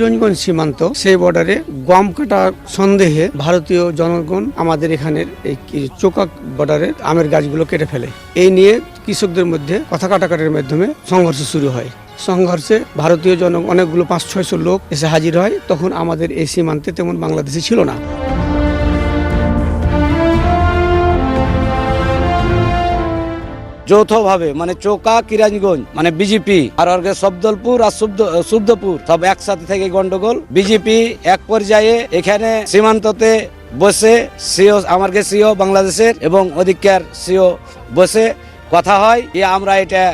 কিরণগঞ্জ সীমান্ত সেই বর্ডারে গম কাটা সন্দেহে ভারতীয় জনগণ আমাদের এখানের এই চোকাক বর্ডারে আমের গাছগুলো কেটে ফেলে। এই নিয়ে কৃষকদের মধ্যে কথা কাটাকাটির মাধ্যমে সংঘর্ষ শুরু হয়। সংঘর্ষে ভারতীয় অনেকগুলো 500-600 লোক এসে হাজির হয়। তখন আমাদের এই সীমান্তে তেমন বাংলাদেশি ছিল না। যৌথভাবে মানে চোকা কিরানীগঞ্জ মানে বিজেপি আর শব্দলপুর আর শুদ্ধপুর সব একসাথে থেকে গন্ডগোল। বিজেপি এক পর্যায়ে এখানে সীমান্ততে বসে সিও আমার সিও বাংলাদেশের এবং অধিকার সিও বসে কথা হয় আমরা এটা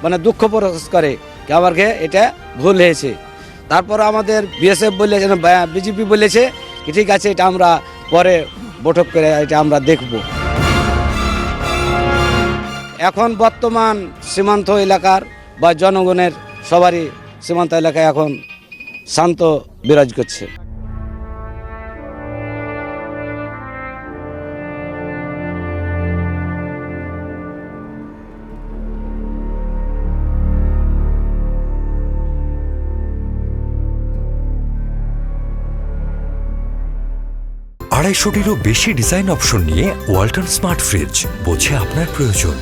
মানে দুঃখ প্রকাশ করে আমার এটা ভুল হয়েছে। তারপর আমাদের বিএসএফ বলেছে, বিজেপি বলেছে ঠিক আছে এটা আমরা পরে বৈঠক করে এটা আমরা দেখব। এখন বর্তমান সীমান্ত এলাকার বা জনগণের সবারই সীমান্ত এলাকায় এখন শান্ত বিরাজ করছে। আড়াইশোটিরও বেশি ডিজাইন অপশন নিয়ে ওয়ালটন স্মার্ট ফ্রিজ, বোঝে আপনার প্রয়োজন।